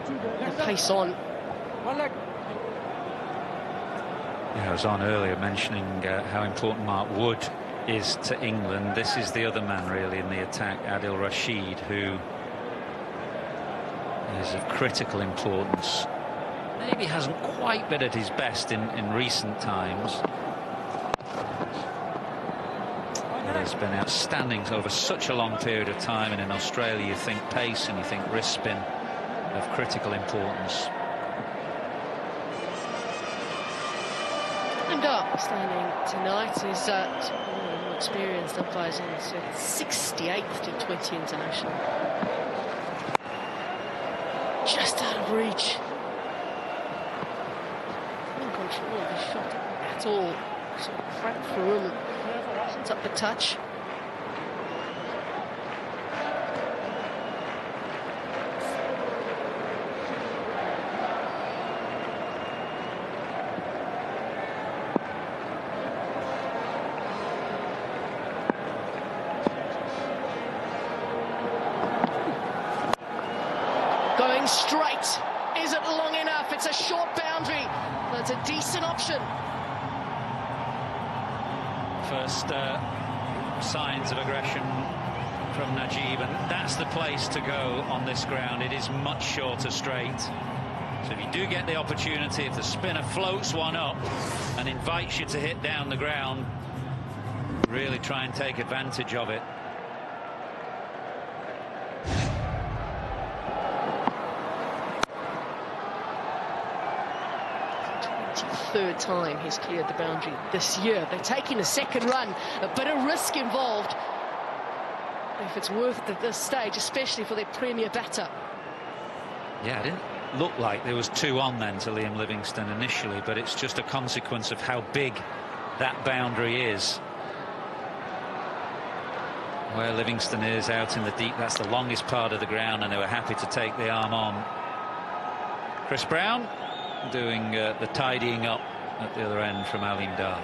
the pace on. Yeah, I was on earlier mentioning how important Mark Wood is to England. This is the other man really in the attack, Adil Rashid, who is of critical importance. Maybe hasn't quite been at his best in recent times, but has been outstanding over such a long period of time. And in Australia, you think pace and you think wrist spin of critical importance. And up standing tonight is more experienced umpires on the 68th T20 international. Just out of reach. In control of the shot at all. So Frank Farum sets up the touch. Going straight. Is it long enough? It's a short boundary. That's a decent option. First signs of aggression from Najib, and that's the place to go on this ground. It is much shorter straight. So if you do get the opportunity, if the spinner floats one up and invites you to hit down the ground, really try and take advantage of it. Third time he's cleared the boundary this year. They're taking a second run, a bit of risk involved. If it's worth it at this stage, especially for their premier batter. Yeah, it didn't look like there was two on then to Liam Livingstone initially, but it's just a consequence of how big that boundary is. Where Livingstone is out in the deep, that's the longest part of the ground, and they were happy to take the arm on. Chris Brown doing the tidying up at the other end from Alim Dar.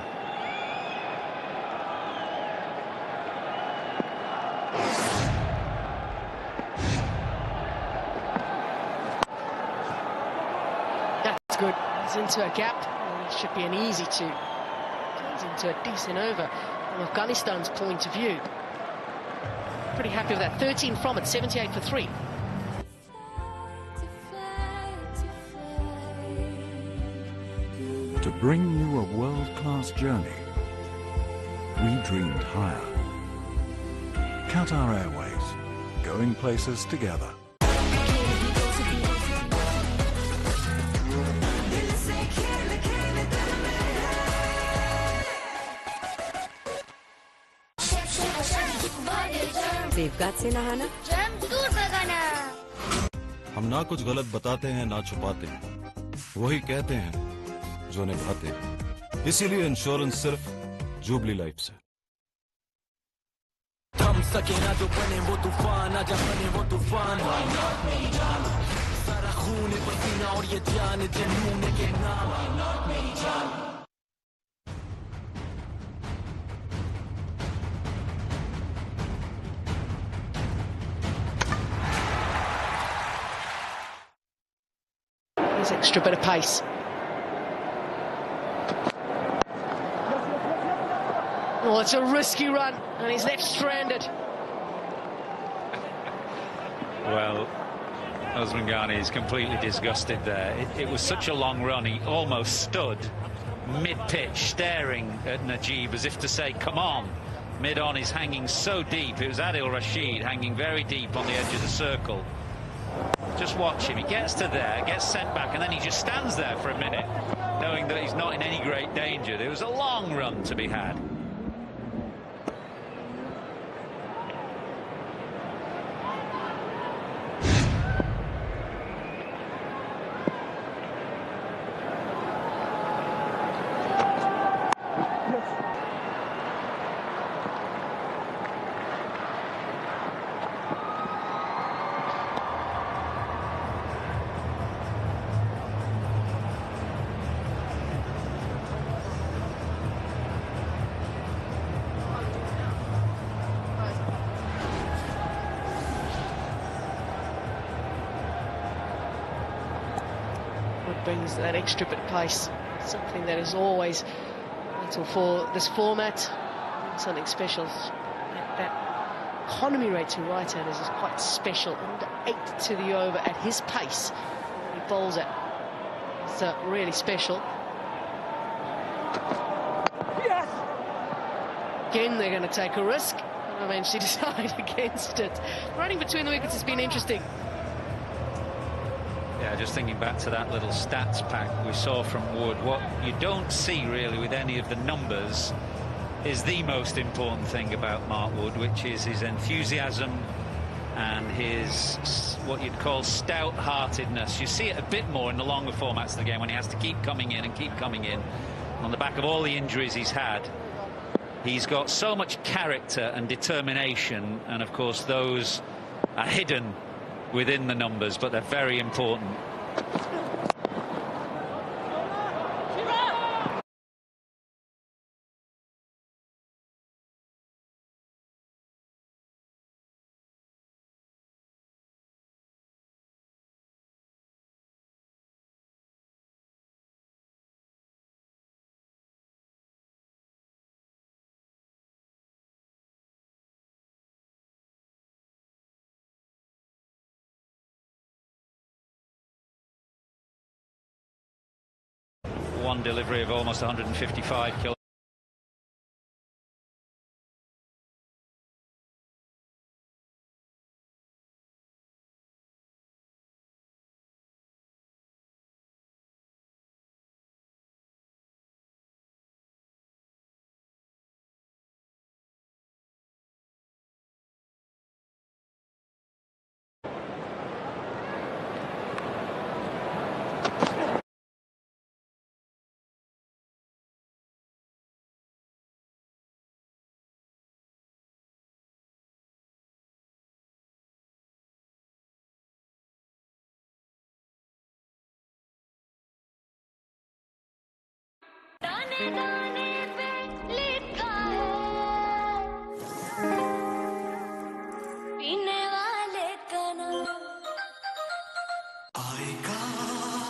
That's good. He's into a gap. It should be an easy two. Turns into a decent over from Afghanistan's point of view. Pretty happy with that. 13 from it, 78 for 3. To bring you a world-class journey, we dreamed higher. Qatar Airways, going places together. Safeguard से नहाना, दूर भगाना। हम ना कुछ गलत बताते हैं ना छुपाते हैं, वही कहते हैं जो निभाते हैं। इसीलिए इंश्योरेंस सिर्फ जुबली लाइफ से। थम सके ना जो बने वो तूफान, आजा बने वो तूफान। सारा खून पसीना और ये जान जुनून के नाम। Extra bit of pace. Oh, it's a risky run, and he's left stranded. Well, Osman Ghani is completely disgusted there. It was such a long run, he almost stood mid-pitch staring at Najib as if to say, come on. Mid-on is hanging so deep. It was Adil Rashid hanging very deep on the edge of the circle. Just watch him. He gets to there, gets sent back, and then he just stands there for a minute, knowing that he's not in any great danger. There was a long run to be had. brings that extra bit of pace. Something that is always, until for this format, something special. That economy rate to right-handers is quite special. Under 8 to the over at his pace. He bowls it. It's really special. Yes. Again, they're going to take a risk. And eventually decide against it. Running between the wickets has been interesting. Yeah, just thinking back to that little stats pack we saw from Wood, what you don't see really with any of the numbers is the most important thing about Mark Wood, which is his enthusiasm and his, what you'd call, stout-heartedness. You see it a bit more in the longer formats of the game when he has to keep coming in and keep coming in. On the back of all the injuries he's had, he's got so much character and determination, and of course those are hidden within the numbers, but they're very important. One delivery of almost 155 kilos.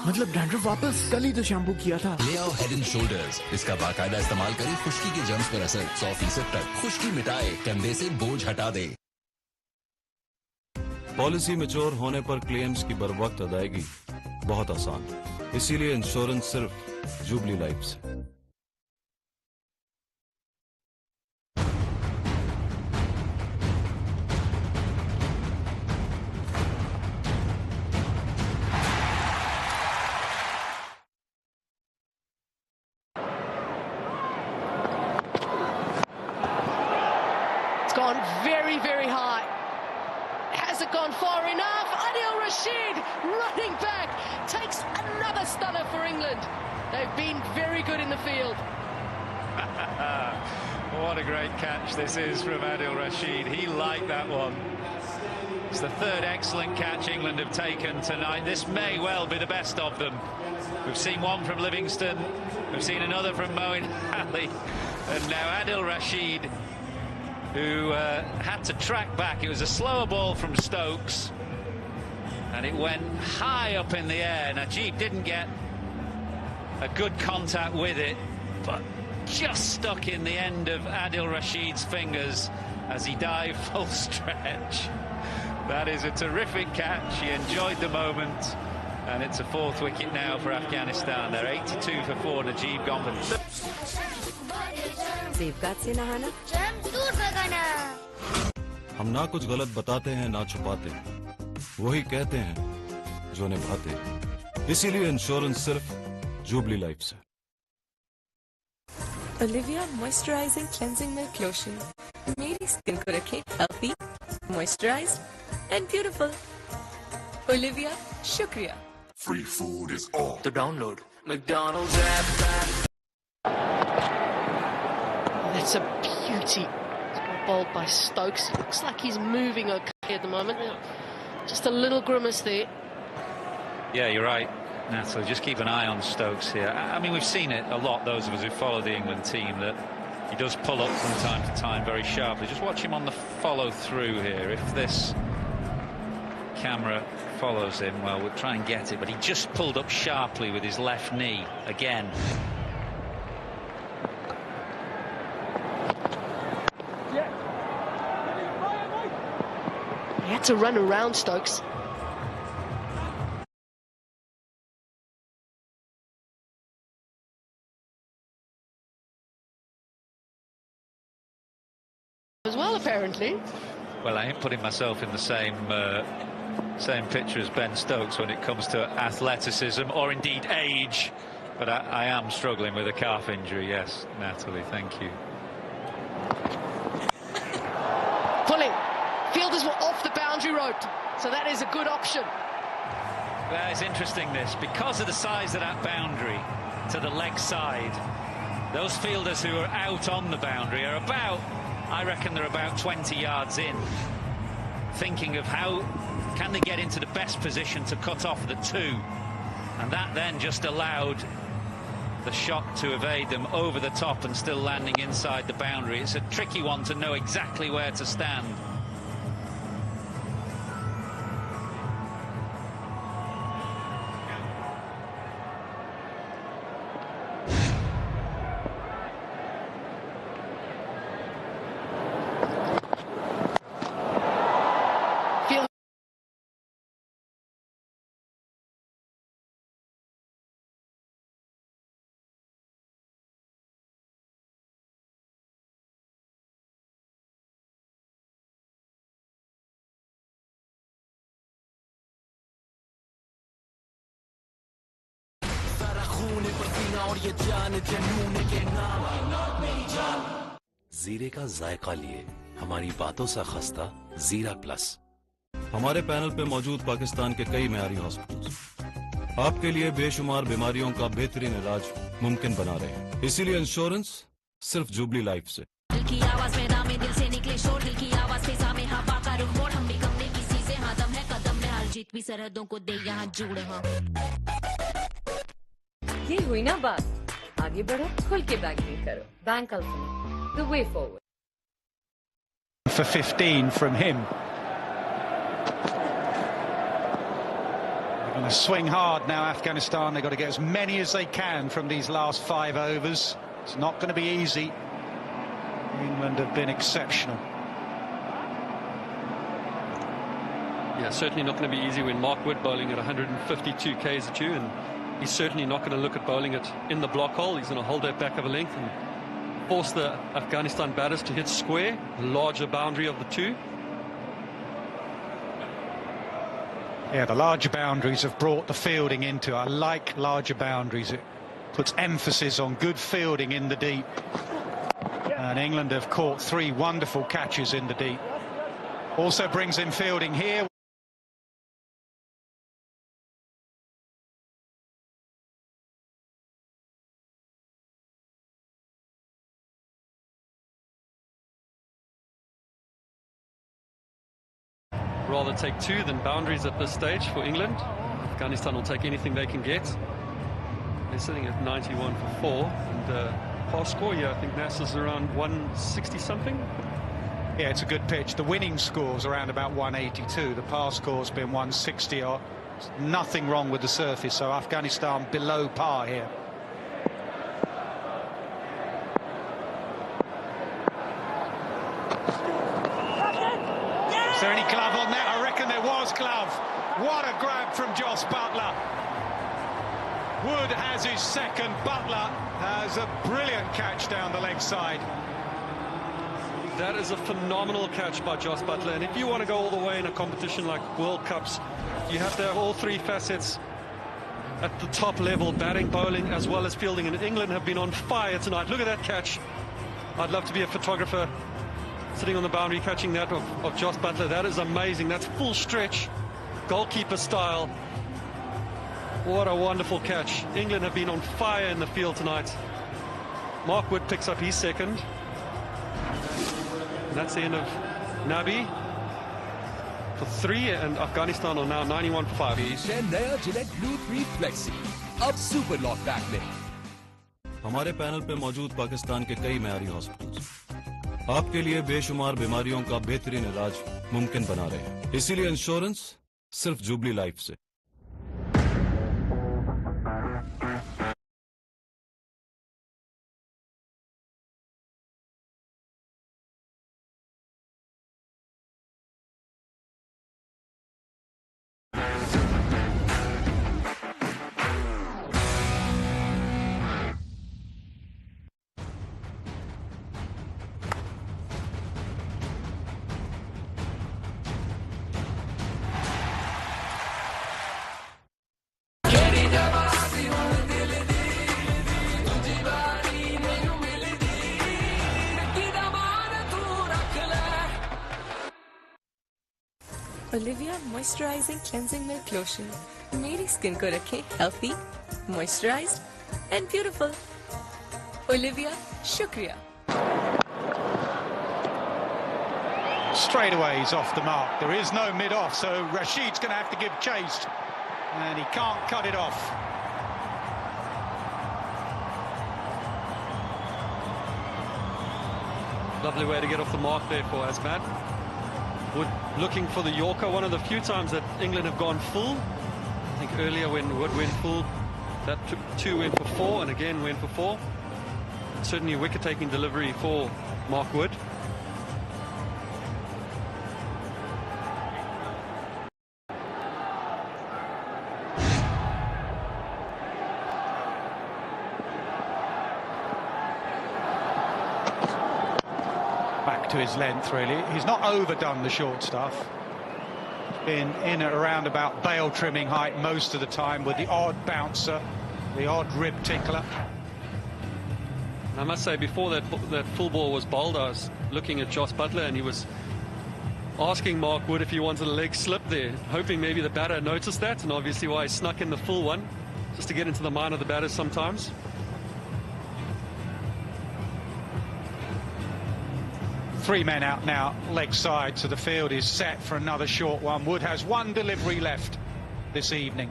मतलब dandruff वापस कल ही तो shampoo किया था। ले आओ head and shoulders, इसका बाकायदा इस्तेमाल करें खुश्की के जर्म्स पर असर 100% तक। खुश्की मिटाए, कंधे से बोझ हटा दे। पॉलिसी मैच्योर होने पर क्लेम्स की बरवक्त अदायगी बहुत आसान, इसीलिए इंश्योरेंस सिर्फ जुबली लाइफ से। Gone very, very high. Has it gone far enough? Adil Rashid running back takes another stunner for England. They've been very good in the field. What a great catch this is from Adil Rashid. He liked that one. It's the third excellent catch England have taken tonight. This may well be the best of them. We've seen one from Livingston, we've seen another from Moeen Ali, and now Adil Rashid, who had to track back. It was a slower ball from Stokes, and it went high up in the air. Najib didn't get a good contact with it, but just stuck in the end of Adil Rashid's fingers as he dived full stretch. That is a terrific catch. He enjoyed the moment, and it's a fourth wicket now for Afghanistan. They're 82 for 4. Najib gone for हम ना कुछ गलत बताते हैं ना छुपाते, वही कहते हैं जो निभाते, इसीलिए इंश्योरेंस सिर्फ जुबली लाइफ से। Olivia Moisturizing Cleansing Milk Lotion मेरी स्किन को रखे healthy, moisturized and beautiful. Olivia, शुक्रिया। Free food is all. तो download McDonald's app. That's a beauty. Bowled by Stokes. Looks like he's moving okay at the moment. Just a little grimace there. Yeah, you're right, Natalie. Just keep an eye on Stokes here. I mean, we've seen it a lot, those of us who follow the England team, that he does pull up from time to time very sharply. Just watch him on the follow-through here. If this camera follows him, well, we'll try and get it, but he just pulled up sharply with his left knee again. He had to run around Stokes. As well, apparently. Well, I ain't putting myself in the same picture as Ben Stokes when it comes to athleticism or indeed age, but I am struggling with a calf injury. Yes, Natalie, thank you. Pulling. Fielders were off the boundary road, so that is a good option. Well, it's interesting this, because of the size of that boundary to the leg side, those fielders who are out on the boundary are about, I reckon they're about 20 yards in, thinking of how can they get into the best position to cut off the two, and that then just allowed the shot to evade them over the top and still landing inside the boundary. It's a tricky one to know exactly where to stand. जीरे का जायका लिए हमारी बातों सा खस्ता जीरा plus. हमारे panel पे मौजूद पाकिस्तान के कई मेयारी हॉस्पिटल्स आपके लिए बेशुमार बीमारियों का बेहतरीन इलाज मुमकिन बना रहे हैं, इसीलिए इंश्योरेंस सिर्फ जुबली लाइफ से। दिल की आवाज में दामे दिल से निकले शोर, दिल की आवाज पे सामे हवा का रुख मोड़, हम भी कमरे किसी से हादम है कदम में, हार जीत भी सरहदों को दे यहाँ जुड़। हाँ ये हुई ना बात, आगे बढ़ो, खुल के बैंकिंग करो। Bank alpha, the way forward. For 15 from him. They're going to swing hard now, Afghanistan. They've got to get as many as they can from these last 5 overs. It's not going to be easy. England have been exceptional. Yeah, certainly not going to be easy when Mark Wood bowling at 152 k's at you, and he's certainly not going to look at bowling it in the block hole. He's going to hold that back of a length and force the Afghanistan batters to hit square, larger boundary of the two. Yeah, the larger boundaries have brought the fielding into it. I like larger boundaries. It puts emphasis on good fielding in the deep. And England have caught 3 wonderful catches in the deep. Also brings in fielding here. Rather take 2 than boundaries at this stage for England. Afghanistan will take anything they can get. They're sitting at 91 for 4, and pass score, yeah, I think NASA's around 160 something. Yeah, it's a good pitch. The winning score's around about 182. The pass score's been 160. Nothing wrong with the surface, so Afghanistan below par here. Is there any glove on that? I reckon there was glove. What a grab from Jos Buttler. Wood has his second. Buttler has a brilliant catch down the leg side. That is a phenomenal catch by Jos Buttler, and if you want to go all the way in a competition like World Cups, you have to have all 3 facets at the top level, batting, bowling, as well as fielding, and England have been on fire tonight. Look at that catch. I'd love to be a photographer sitting on the boundary catching that of Jos Buttler. That is amazing. That's full stretch, goalkeeper style. What a wonderful catch. England have been on fire in the field tonight. Mark Wood picks up his second. And that's the end of Nabi for 3, and Afghanistan are now 91 for 5. नया Gillette Blue 3 Flexi, अब Super Lock Back में। हमारे panel पे मौजूद पाकिस्तान के कई मेयारी hospitals आपके लिए बेशुमार बीमारियों का बेहतरीन इलाज मुमकिन बना रहे हैं, इसीलिए इंश्योरेंस सिर्फ जुबली लाइफ से। Olivia Moisturizing Cleansing Milk Lotion. मेरी स्किन को रखे healthy, moisturized and beautiful. Olivia, शुक्रिया. Straight away he's off the mark. There is no mid-off, so Rashid's going to have to give chase. And he can't cut it off. Lovely way to get off the mark there for Asmat. Wood looking for the Yorker, one of the few times that England have gone full. I think earlier when Wood went full, that two went for four and again went for four. Certainly a wicket-taking delivery for Mark Wood. Back to his length, really. He's not overdone the short stuff. Been in at around about bail trimming height most of the time, with the odd bouncer, the odd rib tickler. I must say, before that full ball was bowled, I was looking at Jos Buttler and he was asking Mark Wood if he wanted a leg slip there, hoping maybe the batter noticed that, and obviously why he snuck in the full one, just to get into the mind of the batters sometimes. Three men out now, leg side, so the field is set for another short one. Wood has one delivery left this evening.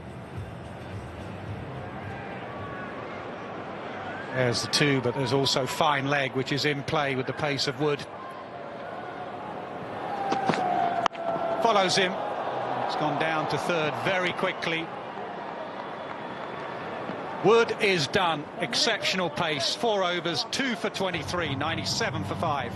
There's the two, but there's also fine leg, which is in play with the pace of Wood. Follows him. It's gone down to third very quickly. Wood is done. Exceptional pace. 4 overs, 2 for 23, 97 for 5.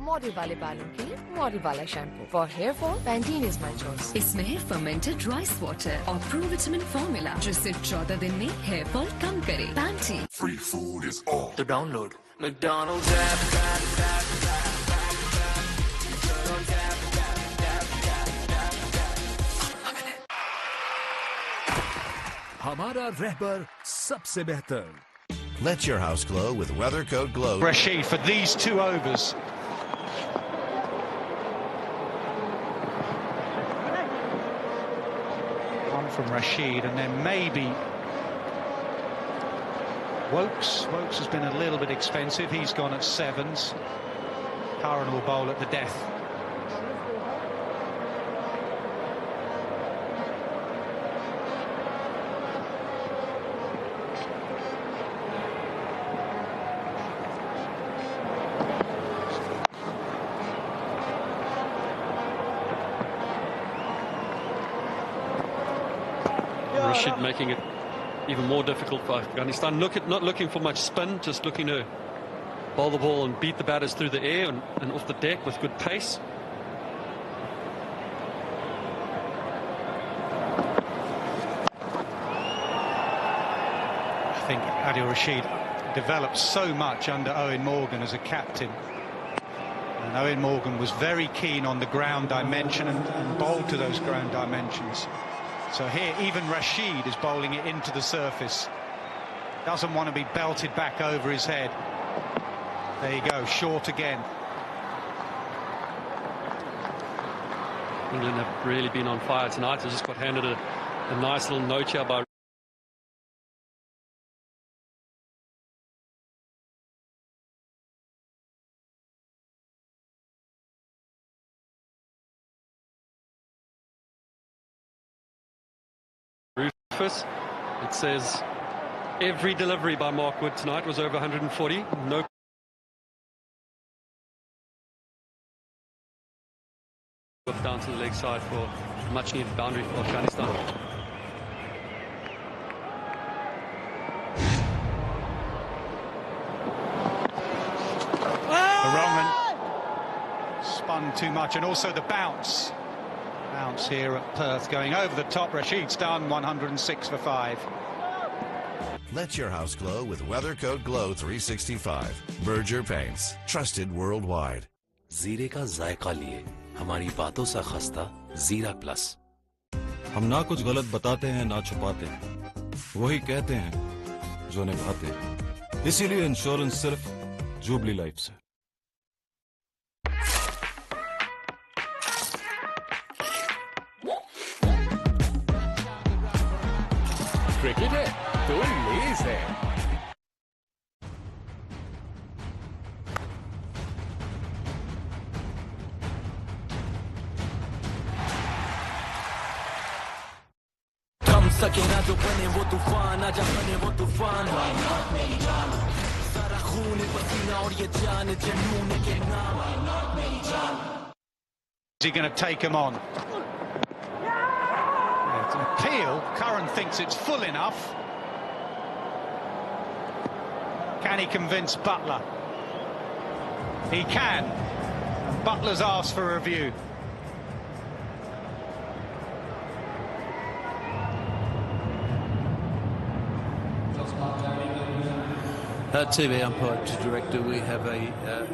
मॉडी वाले बालों के लिए मॉडी वाला shampoo for hair fall Pantene is my choice. इसमें है fermented rice water और provitamin formula जो सिर्फ 14 दिन में हेयर फॉल कम करे। Pantene Free food is all. To download McDonald's app. हमारा रहबर सबसे बेहतर। Let your house glow with Weathercoat Glow. Rashid for these 2 overs. One from Rashid, and then maybe Wokes. Wokes has been a little bit expensive. He's gone at 7s. Curran will bowl at the death. Rashid making it even more difficult for Afghanistan. Not looking for much spin, just looking to bowl the ball and beat the batters through the air and off the deck with good pace. I think Adil Rashid developed so much under Owen Morgan as a captain. And Owen Morgan was very keen on the ground dimension and bowled to those ground dimensions. So here, even Rashid is bowling it into the surface. Doesn't want to be belted back over his head. There you go, short again. England have really been on fire tonight. They just got handed a nice little note here by Rufus. It says Every delivery by Mark Wood tonight was over 140. No. Down to the leg side for a much needed boundary for Afghanistan. Spun too much, and also the bounce here at Perth going over the top. Rashid's done 106 for 5. Let your house glow with Weathercoat Glow 365. Berger Paints, trusted worldwide. जीरे का जायका लिए हमारी बातों सा खस्ता जीरा plus. हम ना कुछ गलत बताते हैं ना छुपाते हैं, वही कहते हैं जो निभाते हैं। इसीलिए इंश्योरेंस सिर्फ जुबली लाइफ से। क्रिकेट है तो लेस है। सके ना जो बने वो तूफान, आजा बने वो तूफान। सारा खून पसीना और ये जान जुनून के नाम। Is he going to take him on? It's an appeal. Curran thinks it's full enough. Can he convince Butler? He can. And Butler's asked for a review. TV umpire to director, we have a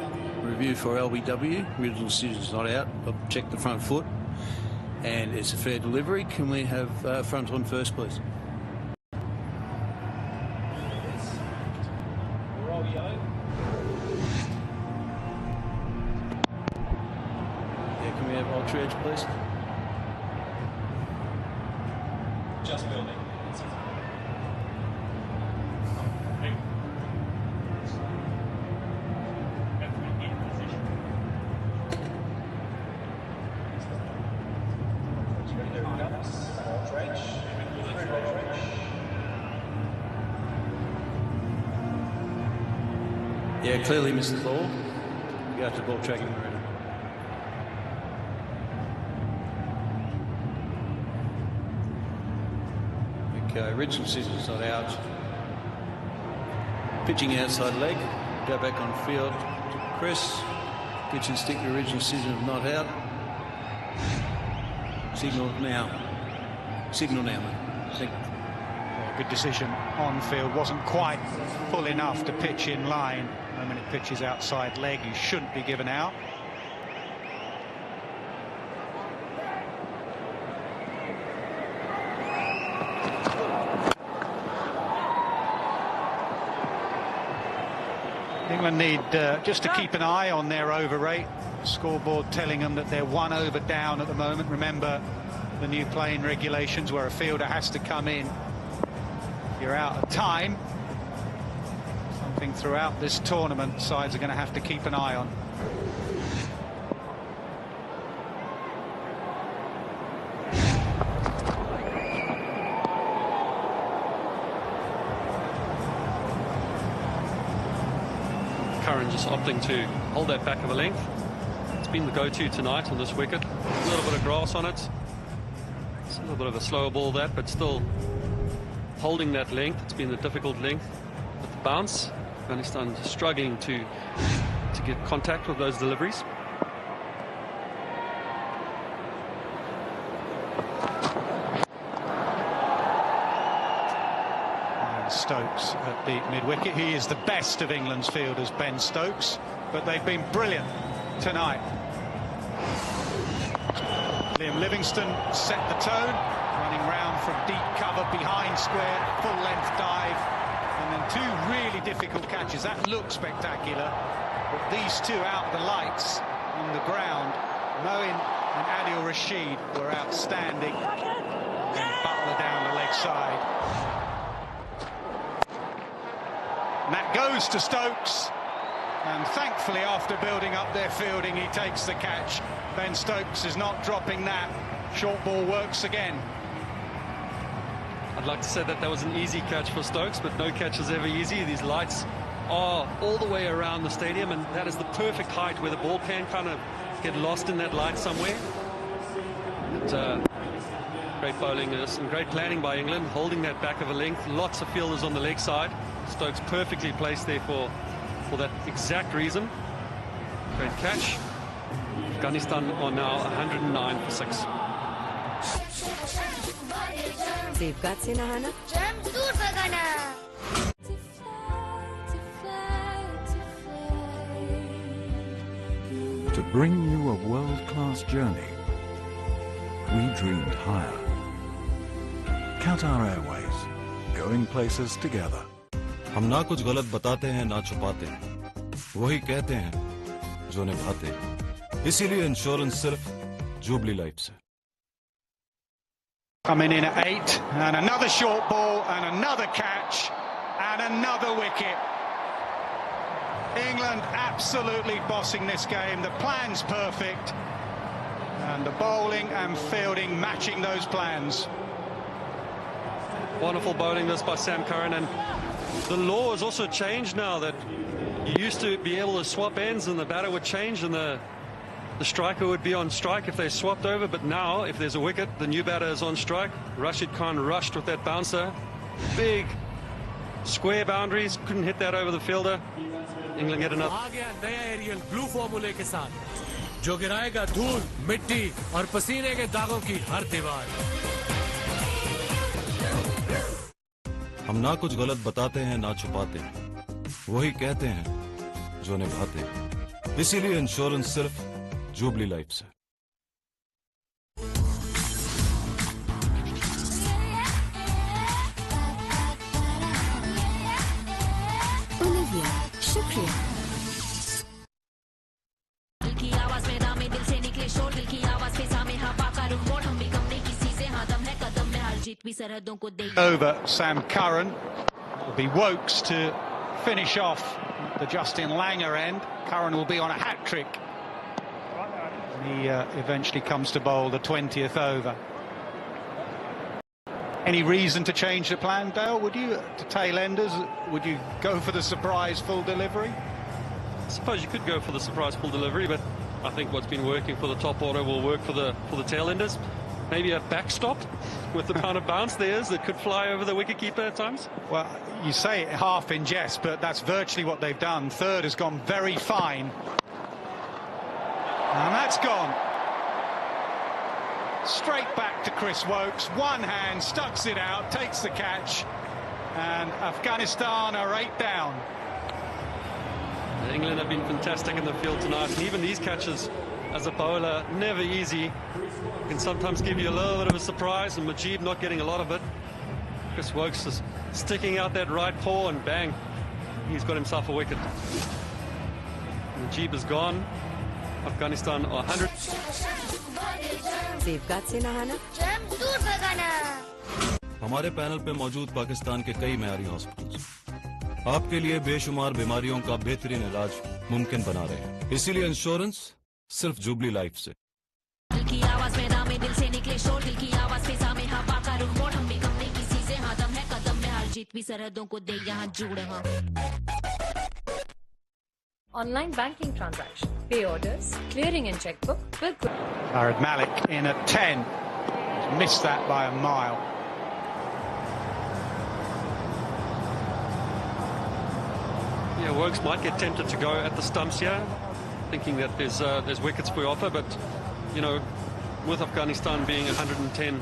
review for LBW. Original decision's not out. I've checked the front foot and it's a fair delivery. Can we have front on first, please? Yeah, can we have ultra edge, please? Just building. Yeah, clearly missed the ball. You have to ball tracking already. Okay, original decision's not out. Pitching outside leg. Go back on field to Chris. Pitch and stick, the original decision not out. Signal now. Signal now, mate. Signal. Good decision on field. Wasn't quite full enough to pitch in line. The moment it pitches outside leg, you shouldn't be given out. England need just to keep an eye on their over rate. Scoreboard telling them that they're 1 over down at the moment. Remember the new playing regulations where a fielder has to come in. You're out of time. Something throughout this tournament sides are going to have to keep an eye on. Curran just opting to hold that back of a length. It's been the go-to tonight on this wicket. A little bit of grass on it. It's a little bit of a slower ball that, but still holding that length. It's been the difficult length with the bounce. Afghanistan struggling to get contact with those deliveries. And Stokes at the mid-wicket. He is the best of England's fielders, Ben Stokes, but they've been brilliant tonight. Liam Livingstone set the tone, running round from deep cover behind square, full-length dive, and then 2 really difficult catches. That looked spectacular, but these 2 out the lights on the ground, Moeen and Adil Rashid were outstanding, and Butler down the leg side. And that goes to Stokes, and thankfully after building up their fielding he takes the catch. Ben Stokes is not dropping that. Short ball works again. I'd like to say that was an easy catch for Stokes, but no catch is ever easy. These lights are all the way around the stadium, and that is the perfect height where the ball can kind of get lost in that light somewhere. But, great bowling and great planning by England, holding that back of a length. Lots of fielders on the leg side. Stokes perfectly placed there for that exact reason. Great catch. Afghanistan are now 109 for 6. Safeguard se nahana. To bring you a world-class journey, we dreamed higher. Qatar Airways, going places together. हम ना कुछ गलत बताते हैं ना छुपाते हैं, वही कहते हैं जो निभाते हैं। इसीलिए इंश्योरेंस सिर्फ जुबली लाइफ से। Coming in at 8, and another short ball, and another catch, and another wicket. England absolutely bossing this game. The plan's perfect, and the bowling and fielding matching those plans. Wonderful bowling this by Sam Curran, and the law has also changed now that you used to be able to swap ends and the batter would change and the striker would be on strike if they swapped over, but now if there's a wicket, the new batter is on strike. Rashid Khan rushed with that bouncer. Big square boundaries, couldn't hit that over the fielder. England get enough. आ गया नया aerial blue फॉर्मूले के साथ जो गिराएगा धूल, मिट्टी और पसीने के दागों की हर दीवार। हम ना कुछ गलत बताते हैं ना छुपाते हैं, वही कहते हैं जो निभाते हैं। इसीलिए इंश्योरेंस सिर्फ जुबली लाइफ से। ओलिविया, शुक्रिया। दिल की आवाज में दामे दिल से निकले शोर, दिल की आवाज फिजा में हवा का रुख मोड़, हम भी कम नहीं किसी से, हाँ दम है कदम में, हार जीत भी सरहदों को दे। Over Sam Curran. It'll be Wokes to finish off the Justin Langer end. Curran will be on a hat-trick. He eventually comes to bowl the 20th over. Any reason to change the plan, Dale? Would you, to tail enders, would you go for the surprise full delivery? I suppose you could go for the surprise full delivery, but I think what's been working for the top order will work for the tail enders. Maybe a backstop with the kind of bounce there is that could fly over the wicketkeeper at times. Well, you say it half in jest, but that's virtually what they've done. Third has gone very fine. And that's gone. Straight back to Chris Wokes. One hand, stucks it out, takes the catch. And Afghanistan are 8 down. England have been fantastic in the field tonight. And even these catches as a bowler, never easy. Can sometimes give you a little bit of a surprise. And Mujeeb not getting a lot of it. Chris Wokes is sticking out that right paw and bang. He's got himself a wicket. Mujeeb is gone. Afghanistan are 100. Safeguard se nahana. हमारे panel पे मौजूद पाकिस्तान के कई मेयारी hospitals आपके लिए बेशुमार बीमारियों का बेहतरीन इलाज मुमकिन बना रहे हैं। इसीलिए इंश्योरेंस सिर्फ जुबली लाइफ से। दिल की आवाज में दामे दिल से निकले शोर, दिल की आवाज फिजा में हवा का रुख मोड़, हम भी कम नहीं किसी से, हाँ दम है कदम में, हार जीत भी सरहदों को दे यहाँ जुड़। हाँ Online banking transaction, pay orders, clearing and checkbook with good. Farid Malik in at 10. He's missed that by a mile. Yeah, Wokes might get tempted to go at the stumps here, thinking that there's wickets for offer, but you know, with Afghanistan being 110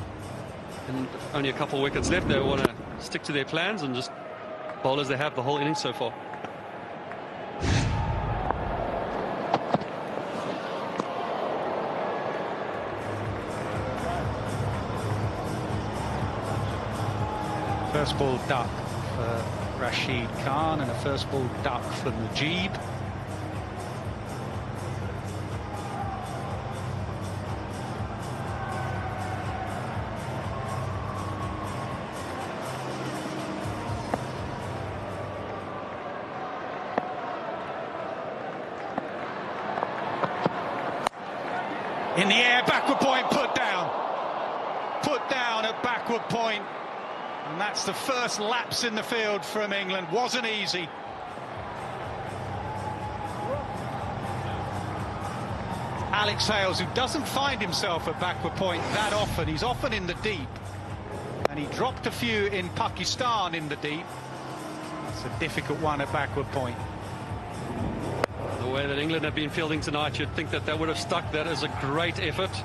and only a couple of wickets left, they want to stick to their plans and just bowl as they have the whole innings so far. First ball duck for Rashid Khan and a first ball duck for Mujeeb. In the air, backward point, put down. Put down at backward point. And that's the first lapse in the field from England. Wasn't easy. Alex Hales, who doesn't find himself at backward point that often. He's often in the deep. And he dropped a few in Pakistan in the deep. It's a difficult one at backward point. The way that England have been fielding tonight, you'd think that would have stuck. That is a great effort.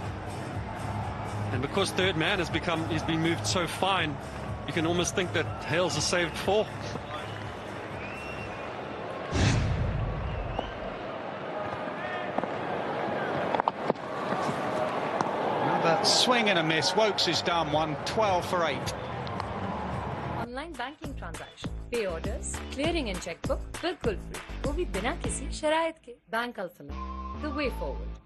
And because third man he's been moved so fine, you can almost think that Hales has saved 4. Another swing and a miss. Wokes is done one, 12 for 8. Online banking transaction, pay orders, clearing and chequebook बिल्कुल फ्री, वो भी बिना किसी शराइत के। Bank अल्फामेट, the way forward.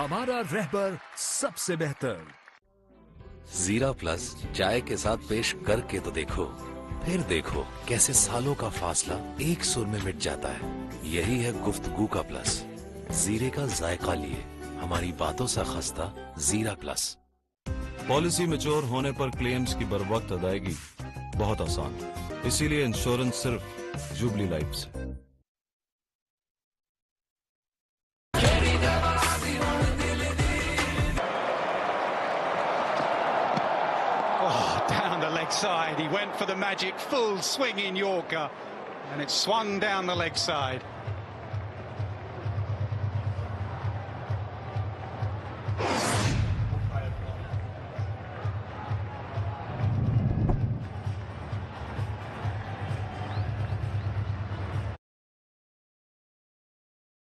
हमारा रहबर सबसे बेहतर। जीरा प्लस चाय के साथ पेश करके तो देखो, फिर देखो कैसे सालों का फासला एक सुर में मिट जाता है। यही है गुफ्तगू का प्लस। जीरे का जायका लिए हमारी बातों सा खस्ता जीरा प्लस। पॉलिसी मैच्योर होने पर क्लेम्स की बर वक्त अदायगी बहुत आसान, इसीलिए इंश्योरेंस सिर्फ जुबली लाइफ से। Down the leg side, he went for the magic full swinging Yorker, and it swung down the leg side.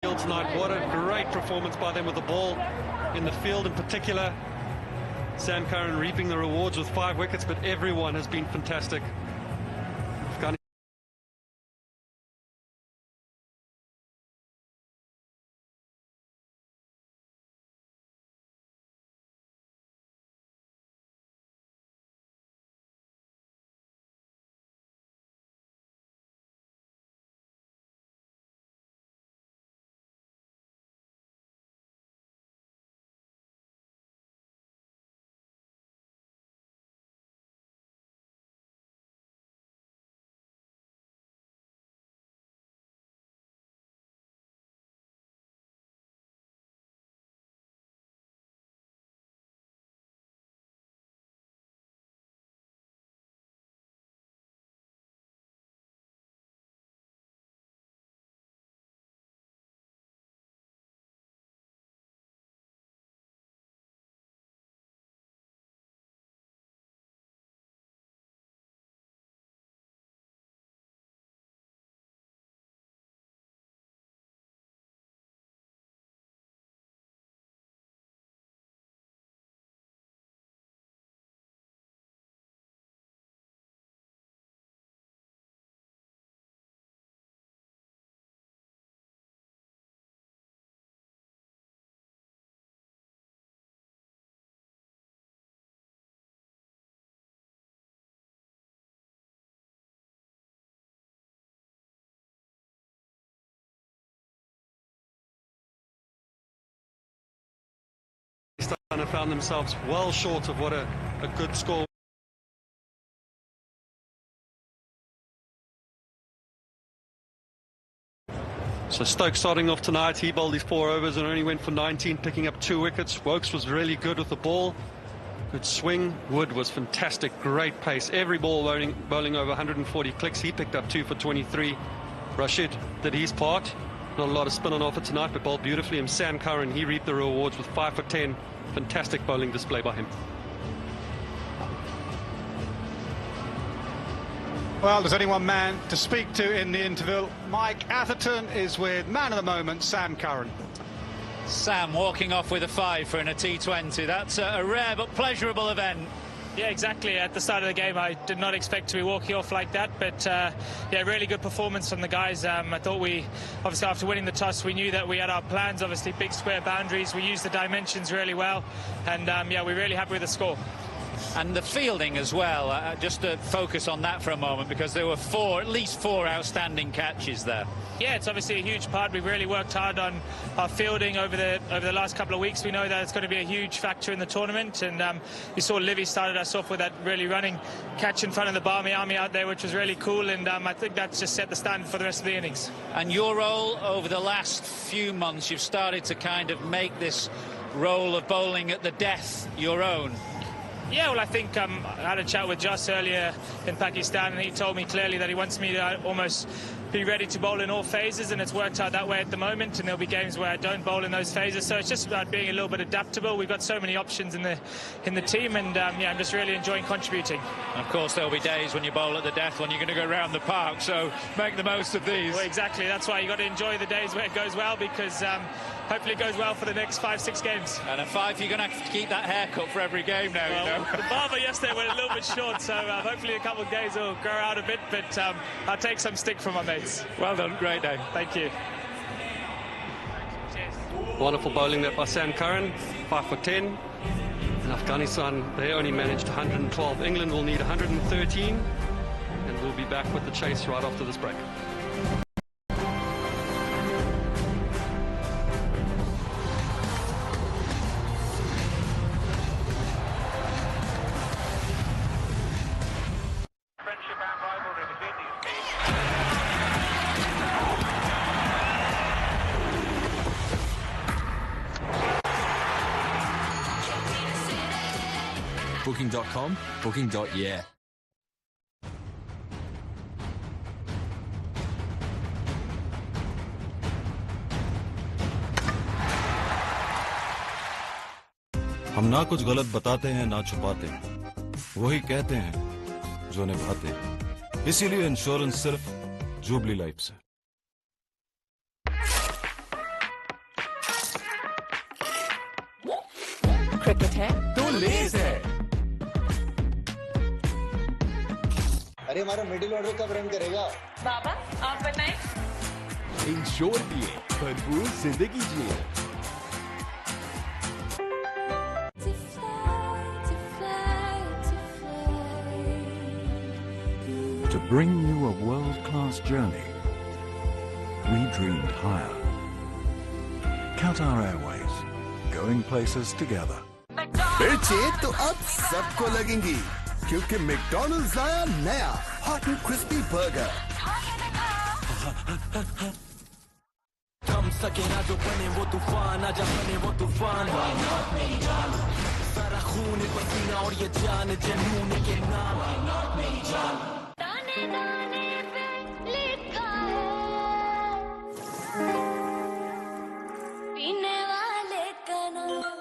Tonight, what a great performance by them with the ball in the field in particular. Sam Curran reaping the rewards with 5 wickets, but everyone has been fantastic. have found themselves well short of what a good score. So Stoke starting off tonight, he bowled his 4 overs and only went for 19, picking up 2 wickets. Wokes was really good with the ball. Good swing. Wood was fantastic, great pace. Every ball bowling over 140 clicks. He picked up 2 for 23. Rashid did his part. Not a lot of spin on offer tonight, but bowled beautifully. And Sam Curran, he reaped the rewards with 5 for 10. Fantastic bowling display by him. Well, there's only one man to speak to in the interval. Mike Atherton is with man of the moment, Sam Curran. Sam walking off with a 5 for in a T20. That's a rare but pleasurable event. Yeah, exactly. At the start of the game, I did not expect to be walking off like that, but yeah, really good performance from the guys. I thought we, obviously after winning the toss, we knew that we had our plans, obviously big square boundaries. We used the dimensions really well, and yeah, we're really happy with the score. And the fielding as well, just to focus on that for a moment, because there were at least four outstanding catches there. Yeah, it's obviously a huge part. We've really worked hard on our fielding over the last couple of weeks. We know that it's going to be a huge factor in the tournament, and you saw Livy started us off with that really running catch in front of the Barmy Army out there, which was really cool, and I think that's just set the standard for the rest of the innings. And your role over the last few months, you've started to kind of make this role of bowling at the death your own. Yeah, well, I think I had a chat with Joss earlier in Pakistan, and he told me clearly that he wants me to almost be ready to bowl in all phases, and it's worked out that way at the moment, and there'll be games where I don't bowl in those phases, so it's just about being a little bit adaptable. We've got so many options in the team, and yeah, I'm just really enjoying contributing. And of course, there'll be days when you bowl at the death when you're going to go around the park, so make the most of these. Well, exactly, that's why you got to enjoy the days where it goes well, because hopefully it goes well for the next 5-6 games. And at 5, you're going to have to keep that haircut for every game now, well, you know. The barber yesterday went a little bit short, so hopefully a couple of days will grow out a bit, but I'll take some stick from my mates. Well done, great day. Thank you. Wonderful bowling there by Sam Curran, 5 for 10. In Afghanistan, they only managed 112. England will need 113, and we'll be back with the chase right after this break. Booking.com, booking.yeah. हम ना कुछ गलत बताते हैं ना छुपाते हैं, वही कहते हैं जो निभाते हैं। इसीलिए इंश्योरेंस सिर्फ जुबली लाइफ से। क्रिकेट है तो लेज है। अरे हमारा मिडिल ऑर्डर कब रन करेगा? बाबा आप बताएं। इंश्योर पिए, भरपूर जिंदगी जिए। To bring you a world-class journey, we dreamed higher. Qatar Airways, going places together. मिर्चें तो अब सबको लगेंगी, क्योंकि मैकडॉनल्ड्स लाया नया हॉट एंड क्रिस्पी बर्गर। थम सके ना जो बने वो तूफान, आजा बने वो तूफान। सारा खून पसीना और ये जान जनून के नाम। दाने दाने पे लिखा है पीने वाले का नाम।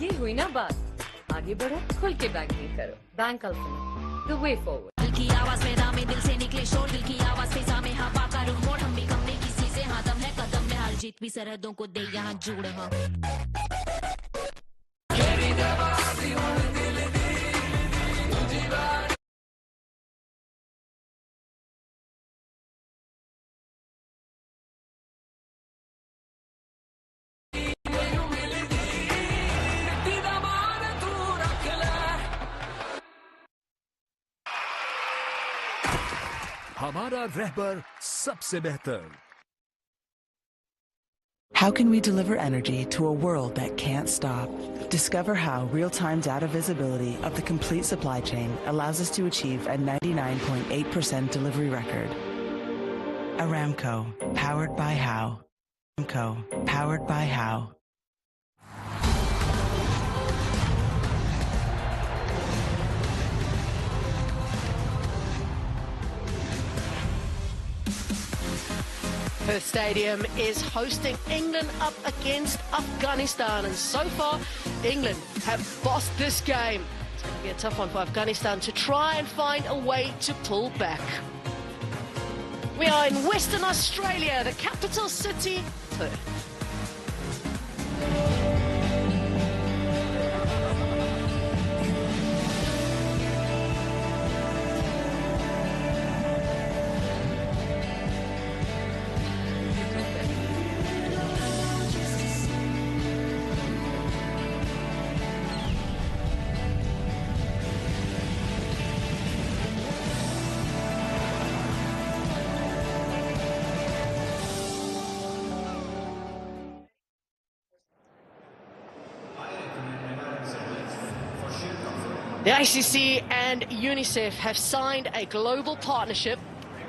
ये हुई ना बात, आगे बढ़ो, खुल के बैंकिंग करो। Bank alpha, the way forward. दिल की आवाज में दामे दिल से निकले शोर, दिल की आवाज फिजा में हवा का रुख मोड़, हम भी कम नहीं किसी से, हाँ दम है कदम में हाल जीत भी सरहदों को दे यहाँ जुड़ हाँ हमारा रहबर सबसे बेहतर. How can we deliver energy to a world that can't stop? Discover how real-time data visibility of the complete supply chain allows us to achieve a 99.8% delivery record. Aramco, powered by how? Aramco, powered by how? Perth Stadium is hosting England up against Afghanistan, and so far England have bossed this game. It's going to be a tough one for Afghanistan to try and find a way to pull back. We are in Western Australia, the capital city, Perth. The ICC and UNICEF have signed a global partnership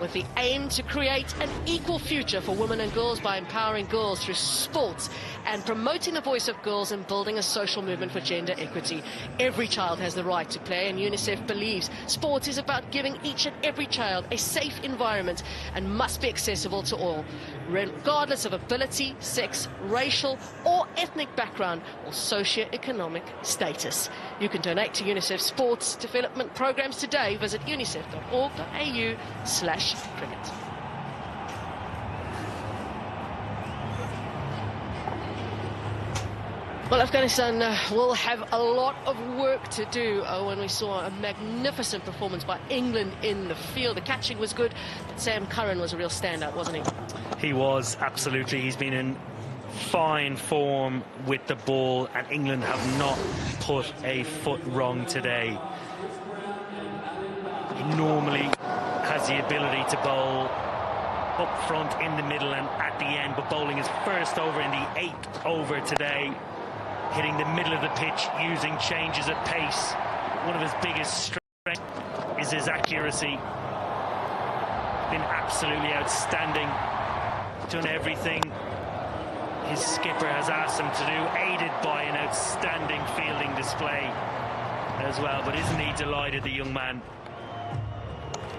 with the aim to create an equal future for women and girls by empowering girls through sports and promoting the voice of girls and building a social movement for gender equity. Every child has the right to play, and UNICEF believes sport is about giving each and every child a safe environment and must be accessible to all, regardless of ability, sex, racial or ethnic background or socio-economic status. You can donate to UNICEF sports development programs today. Visit unicef.org.au/cricket. Well, Afghanistan will have a lot of work to do when we saw a magnificent performance by England in the field. The catching was good, but Sam Curran was a real standout, wasn't he? He was, absolutely. He's been in fine form with the ball, and England have not put a foot wrong today. He normally has the ability to bowl up front, in the middle and at the end, but bowling his first over in the 8th over today, hitting the middle of the pitch, using changes at pace. One of his biggest strengths is his accuracy. Been absolutely outstanding. Done everything his skipper has asked him to do, aided by an outstanding fielding display as well. But isn't he delighted, the young man?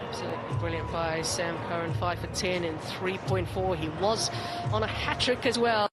Absolutely brilliant by Sam Curran, 5 for 10 in 3.4. He was on a hat-trick as well.